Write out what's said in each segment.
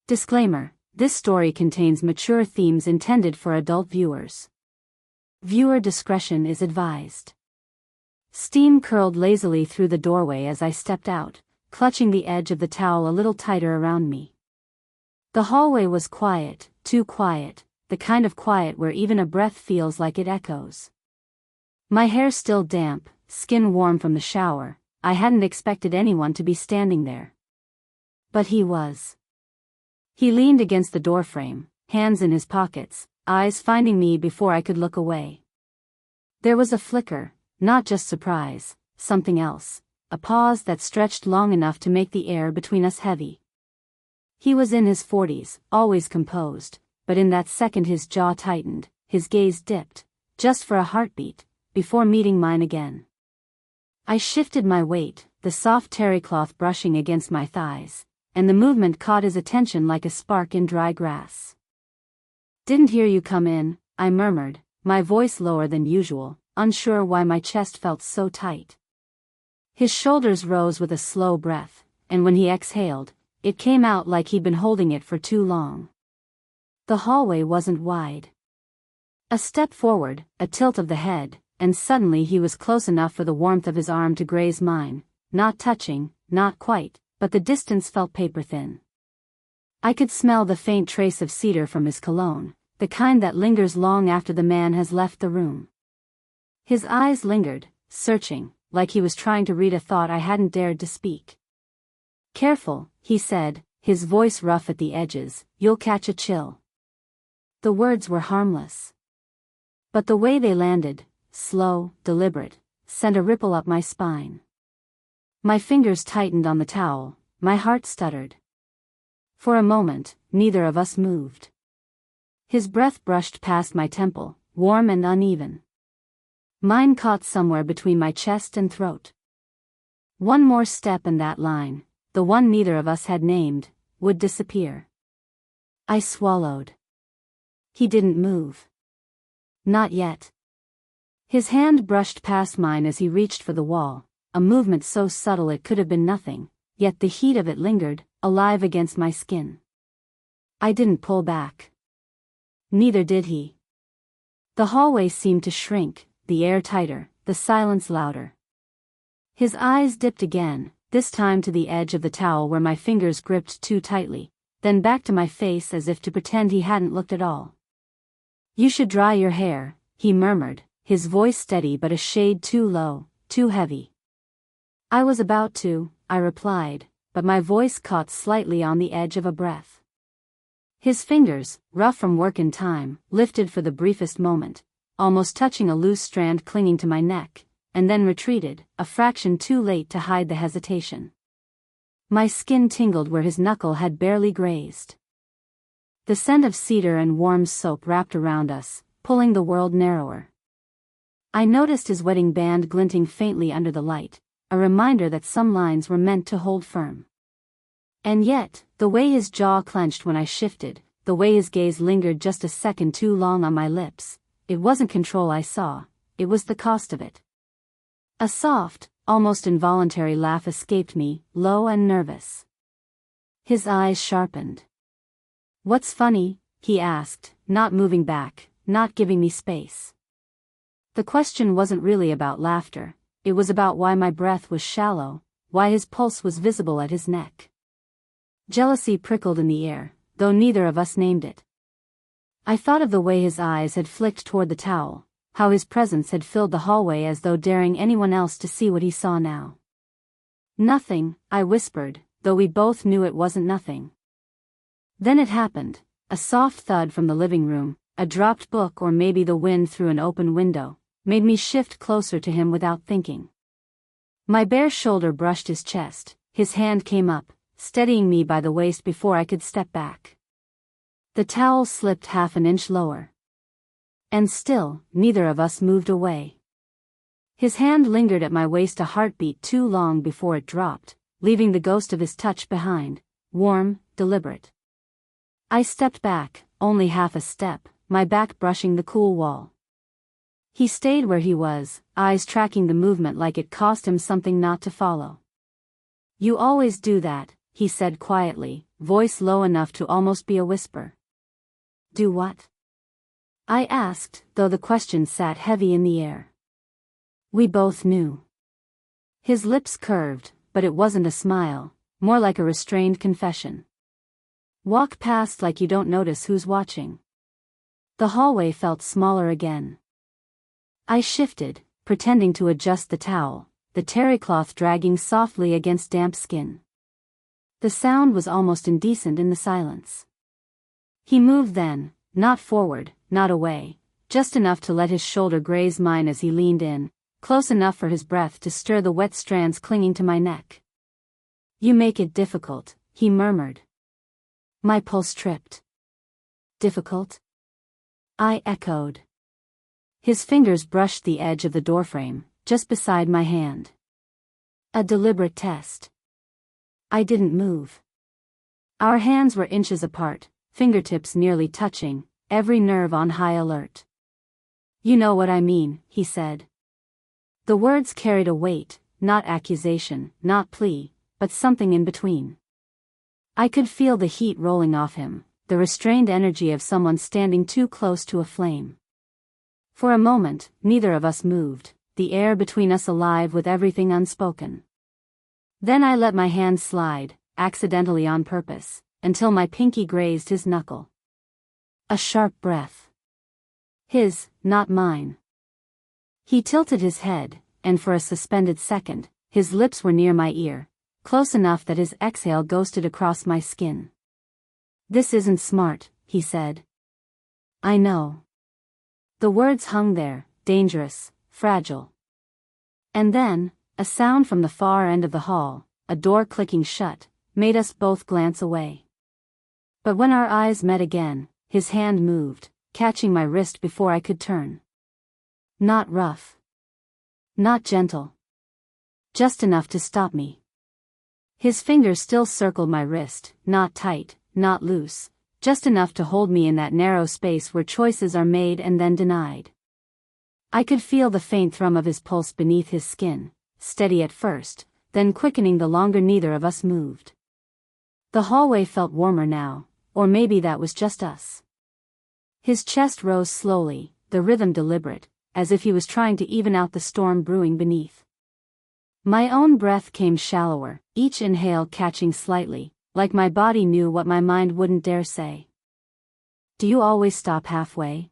Disclaimer: this story contains mature themes intended for adult viewers. Viewer discretion is advised. Steam curled lazily through the doorway as I stepped out, clutching the edge of the towel a little tighter around me. The hallway was quiet, too quiet, the kind of quiet where even a breath feels like it echoes. My hair still damp, skin warm from the shower. I hadn't expected anyone to be standing there. But he was. He leaned against the doorframe, hands in his pockets, eyes finding me before I could look away. There was a flicker, not just surprise, something else, a pause that stretched long enough to make the air between us heavy. He was in his 40s, always composed, but in that second his jaw tightened, his gaze dipped, just for a heartbeat, before meeting mine again. I shifted my weight, the soft terrycloth brushing against my thighs, and the movement caught his attention like a spark in dry grass. "Didn't hear you come in," I murmured, my voice lower than usual, unsure why my chest felt so tight. His shoulders rose with a slow breath, and when he exhaled, it came out like he'd been holding it for too long. The hallway wasn't wide. A step forward, a tilt of the head, and suddenly he was close enough for the warmth of his arm to graze mine, not touching, not quite, but the distance felt paper-thin. I could smell the faint trace of cedar from his cologne, the kind that lingers long after the man has left the room. His eyes lingered, searching, like he was trying to read a thought I hadn't dared to speak. "Careful," he said, his voice rough at the edges, "you'll catch a chill." The words were harmless. But the way they landed, slow, deliberate, sent a ripple up my spine. My fingers tightened on the towel, my heart stuttered. For a moment, neither of us moved. His breath brushed past my temple, warm and uneven. Mine caught somewhere between my chest and throat. One more step and that line, the one neither of us had named, would disappear. I swallowed. He didn't move. Not yet. His hand brushed past mine as he reached for the wall, a movement so subtle it could have been nothing, yet the heat of it lingered, alive against my skin. I didn't pull back. Neither did he. The hallway seemed to shrink, the air tighter, the silence louder. His eyes dipped again, this time to the edge of the towel where my fingers gripped too tightly, then back to my face as if to pretend he hadn't looked at all. "You should dry your hair," he murmured, his voice steady but a shade too low, too heavy. "I was about to," I replied, but my voice caught slightly on the edge of a breath. His fingers, rough from work and time, lifted for the briefest moment, almost touching a loose strand clinging to my neck, and then retreated, a fraction too late to hide the hesitation. My skin tingled where his knuckle had barely grazed. The scent of cedar and warm soap wrapped around us, pulling the world narrower. I noticed his wedding band glinting faintly under the light, a reminder that some lines were meant to hold firm. And yet, the way his jaw clenched when I shifted, the way his gaze lingered just a second too long on my lips, it wasn't control I saw, it was the cost of it. A soft, almost involuntary laugh escaped me, low and nervous. His eyes sharpened. "What's funny?" he asked, not moving back, not giving me space. The question wasn't really about laughter, it was about why my breath was shallow, why his pulse was visible at his neck. Jealousy prickled in the air, though neither of us named it. I thought of the way his eyes had flicked toward the towel, how his presence had filled the hallway as though daring anyone else to see what he saw now. "Nothing," I whispered, though we both knew it wasn't nothing. Then it happened, a soft thud from the living room, a dropped book or maybe the wind through an open window, made me shift closer to him without thinking. My bare shoulder brushed his chest, his hand came up, steadying me by the waist before I could step back. The towel slipped half an inch lower. And still, neither of us moved away. His hand lingered at my waist a heartbeat too long before it dropped, leaving the ghost of his touch behind, warm, deliberate. I stepped back, only half a step, my back brushing the cool wall. He stayed where he was, eyes tracking the movement like it cost him something not to follow. "You always do that," he said quietly, voice low enough to almost be a whisper. Do what? I asked, though the question sat heavy in the air. We both knew. His lips curved, but it wasn't a smile, more like a restrained confession. Walk past like you don't notice who's watching. The hallway felt smaller again. I shifted, pretending to adjust the towel, the terry cloth dragging softly against damp skin. The sound was almost indecent in the silence. He moved then, not forward, not away, just enough to let his shoulder graze mine as he leaned in, close enough for his breath to stir the wet strands clinging to my neck. You make it difficult, he murmured. My pulse tripped. Difficult? I echoed. His fingers brushed the edge of the doorframe, just beside my hand. A deliberate test. I didn't move. Our hands were inches apart, fingertips nearly touching, every nerve on high alert. You know what I mean, he said. The words carried a weight, not accusation, not plea, but something in between. I could feel the heat rolling off him, the restrained energy of someone standing too close to a flame. For a moment, neither of us moved, the air between us alive with everything unspoken. Then I let my hand slide, accidentally on purpose, until my pinky grazed his knuckle. A sharp breath. His, not mine. He tilted his head, and for a suspended second, his lips were near my ear, close enough that his exhale ghosted across my skin. This isn't smart, he said. I know. The words hung there, dangerous, fragile. And then, a sound from the far end of the hall, a door clicking shut, made us both glance away. But when our eyes met again, his hand moved, catching my wrist before I could turn. Not rough. Not gentle. Just enough to stop me. His fingers still circled my wrist, not tight, not loose, just enough to hold me in that narrow space where choices are made and then denied. I could feel the faint thrum of his pulse beneath his skin, steady at first, then quickening the longer neither of us moved. The hallway felt warmer now, or maybe that was just us. His chest rose slowly, the rhythm deliberate, as if he was trying to even out the storm brewing beneath. My own breath came shallower, each inhale catching slightly, like my body knew what my mind wouldn't dare say. Do you always stop halfway?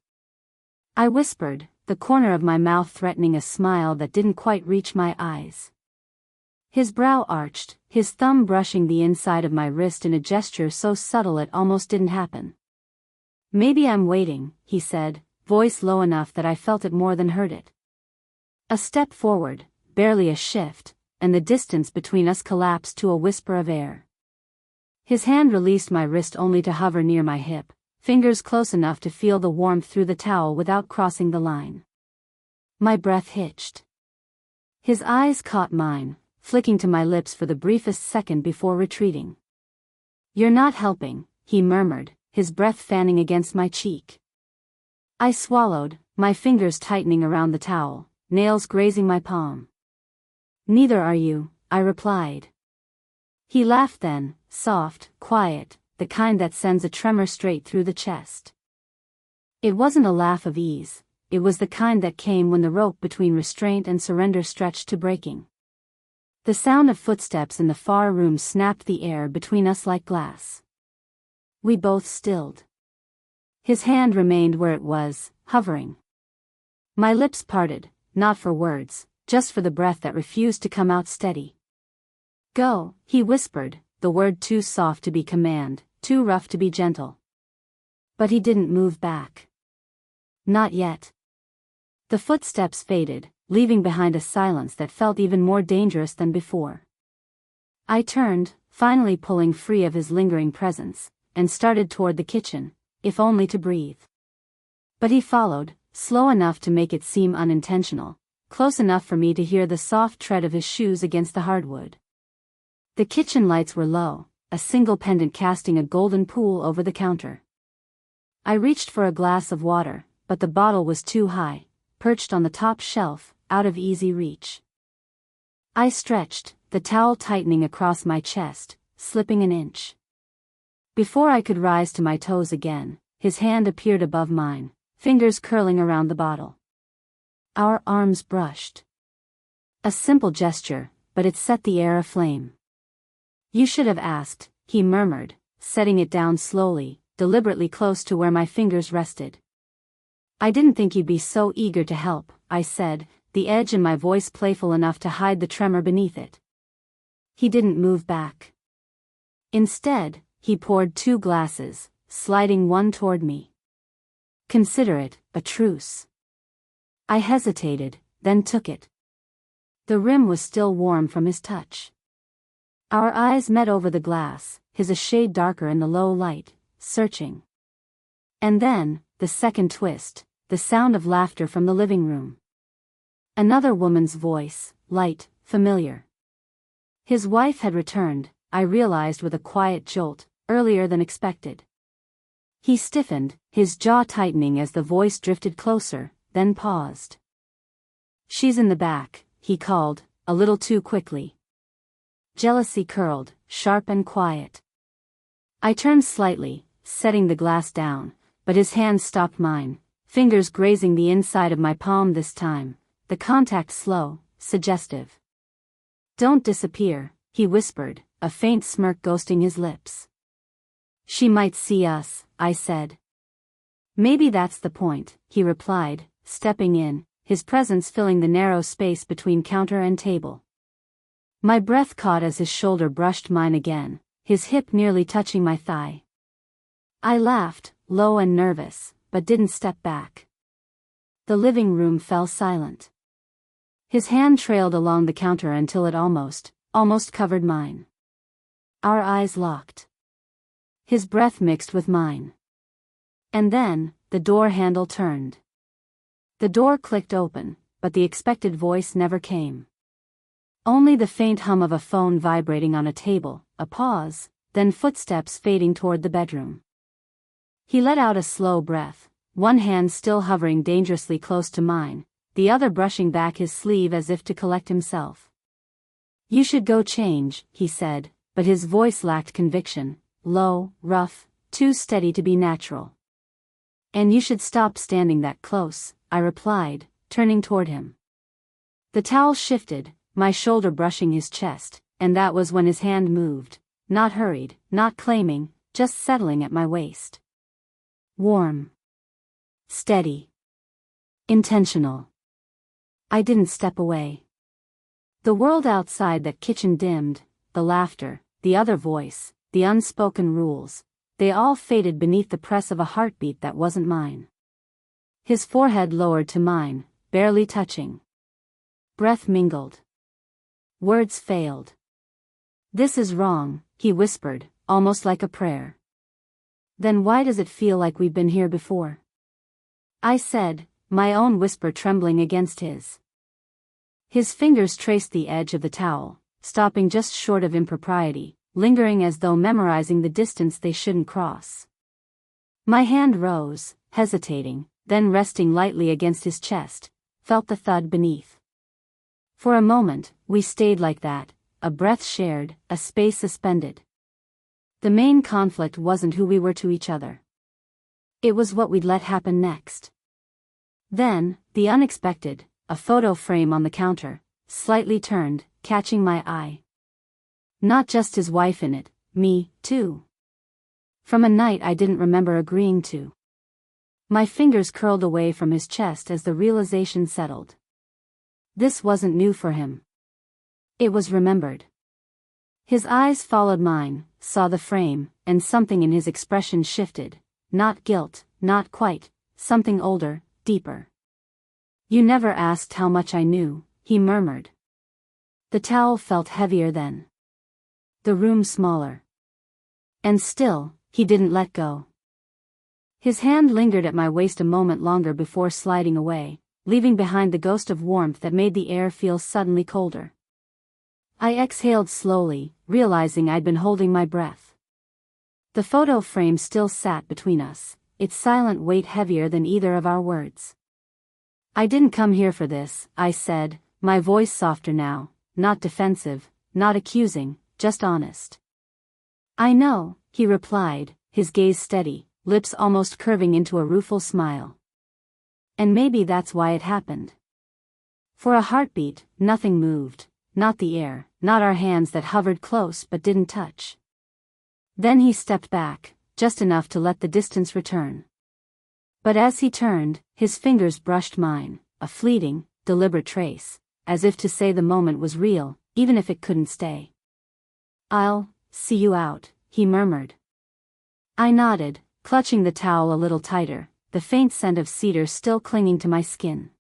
I whispered, the corner of my mouth threatening a smile that didn't quite reach my eyes. His brow arched, his thumb brushing the inside of my wrist in a gesture so subtle it almost didn't happen. Maybe I'm waiting, he said, voice low enough that I felt it more than heard it. A step forward, barely a shift, and the distance between us collapsed to a whisper of air. His hand released my wrist only to hover near my hip, fingers close enough to feel the warmth through the towel without crossing the line. My breath hitched. His eyes caught mine, flicking to my lips for the briefest second before retreating. You're not helping, he murmured, his breath fanning against my cheek. I swallowed, my fingers tightening around the towel, nails grazing my palm. Neither are you, I replied. He laughed then, soft, quiet, the kind that sends a tremor straight through the chest. It wasn't a laugh of ease, it was the kind that came when the rope between restraint and surrender stretched to breaking. The sound of footsteps in the far room snapped the air between us like glass. We both stilled. His hand remained where it was, hovering. My lips parted, not for words, just for the breath that refused to come out steady. Go, he whispered, the word too soft to be command, too rough to be gentle. But he didn't move back. Not yet. The footsteps faded, leaving behind a silence that felt even more dangerous than before. I turned, finally pulling free of his lingering presence, and started toward the kitchen, if only to breathe. But he followed, slow enough to make it seem unintentional, close enough for me to hear the soft tread of his shoes against the hardwood. The kitchen lights were low, a single pendant casting a golden pool over the counter. I reached for a glass of water, but the bottle was too high, perched on the top shelf, out of easy reach. I stretched, the towel tightening across my chest, slipping an inch. Before I could rise to my toes again, his hand appeared above mine, fingers curling around the bottle. Our arms brushed. A simple gesture, but it set the air aflame. "You should have asked," he murmured, setting it down slowly, deliberately close to where my fingers rested. "I didn't think you'd be so eager to help," I said, the edge in my voice playful enough to hide the tremor beneath it. He didn't move back. Instead, he poured 2 glasses, sliding one toward me. "Consider it a truce." I hesitated, then took it. The rim was still warm from his touch. Our eyes met over the glass, his a shade darker in the low light, searching. And then, the second twist, the sound of laughter from the living room. Another woman's voice, light, familiar. His wife had returned, I realized with a quiet jolt, earlier than expected. He stiffened, his jaw tightening as the voice drifted closer, then paused. "She's in the back," he called, a little too quickly. Jealousy curled, sharp and quiet. I turned slightly, setting the glass down, but his hand stopped mine, fingers grazing the inside of my palm this time, the contact slow, suggestive. "Don't disappear," he whispered, a faint smirk ghosting his lips. "She might see us," I said. "Maybe that's the point," he replied, stepping in, his presence filling the narrow space between counter and table. My breath caught as his shoulder brushed mine again, his hip nearly touching my thigh. I laughed, low and nervous, but didn't step back. The living room fell silent. His hand trailed along the counter until it almost covered mine. Our eyes locked. His breath mixed with mine. And then, the door handle turned. The door clicked open, but the expected voice never came. Only the faint hum of a phone vibrating on a table, a pause, then footsteps fading toward the bedroom. He let out a slow breath, one hand still hovering dangerously close to mine, the other brushing back his sleeve as if to collect himself. "You should go change," he said, but his voice lacked conviction, low, rough, too steady to be natural. "And you should stop standing that close," I replied, turning toward him. The towel shifted, my shoulder brushing his chest, and that was when his hand moved, not hurried, not claiming, just settling at my waist. Warm. Steady. Intentional. I didn't step away. The world outside that kitchen dimmed, the laughter, the other voice, the unspoken rules, they all faded beneath the press of a heartbeat that wasn't mine. His forehead lowered to mine, barely touching. Breath mingled. Words failed. "This is wrong," he whispered, almost like a prayer. "Then why does it feel like we've been here before?" I said, my own whisper trembling against his. His fingers traced the edge of the towel, stopping just short of impropriety, lingering as though memorizing the distance they shouldn't cross. My hand rose, hesitating, then resting lightly against his chest, felt the thud beneath. For a moment, we stayed like that, a breath shared, a space suspended. The main conflict wasn't who we were to each other. It was what we'd let happen next. Then, the unexpected, a photo frame on the counter, slightly turned, catching my eye. Not just his wife in it, me, too. From a night I didn't remember agreeing to. My fingers curled away from his chest as the realization settled. This wasn't new for him. It was remembered. His eyes followed mine, saw the frame, and something in his expression shifted. Not guilt, not quite, something older, deeper. "You never asked how much I knew," he murmured. The towel felt heavier then. The room smaller. And still, he didn't let go. His hand lingered at my waist a moment longer before sliding away, leaving behind the ghost of warmth that made the air feel suddenly colder. I exhaled slowly, realizing I'd been holding my breath. The photo frame still sat between us, its silent weight heavier than either of our words. "I didn't come here for this," I said, my voice softer now, not defensive, not accusing, just honest. "I know," he replied, his gaze steady, lips almost curving into a rueful smile. And maybe that's why it happened. For a heartbeat, nothing moved, not the air, not our hands that hovered close but didn't touch. Then he stepped back, just enough to let the distance return. But as he turned, his fingers brushed mine, a fleeting, deliberate trace, as if to say the moment was real, even if it couldn't stay. "I'll see you out," he murmured. I nodded, clutching the towel a little tighter, the faint scent of cedar still clinging to my skin.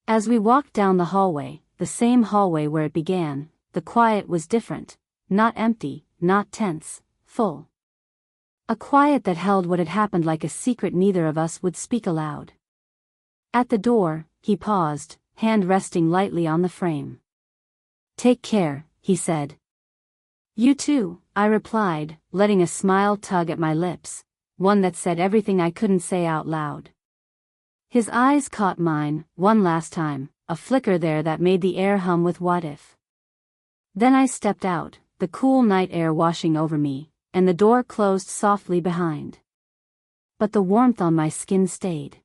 As we walked down the hallway, the same hallway where it began, the quiet was different, not empty, not tense, full. A quiet that held what had happened like a secret neither of us would speak aloud. At the door, he paused, hand resting lightly on the frame. "Take care," he said. "You too," I replied, letting a smile tug at my lips, one that said everything I couldn't say out loud. His eyes caught mine, one last time, a flicker there that made the air hum with what if. Then I stepped out, the cool night air washing over me, and the door closed softly behind. But the warmth on my skin stayed.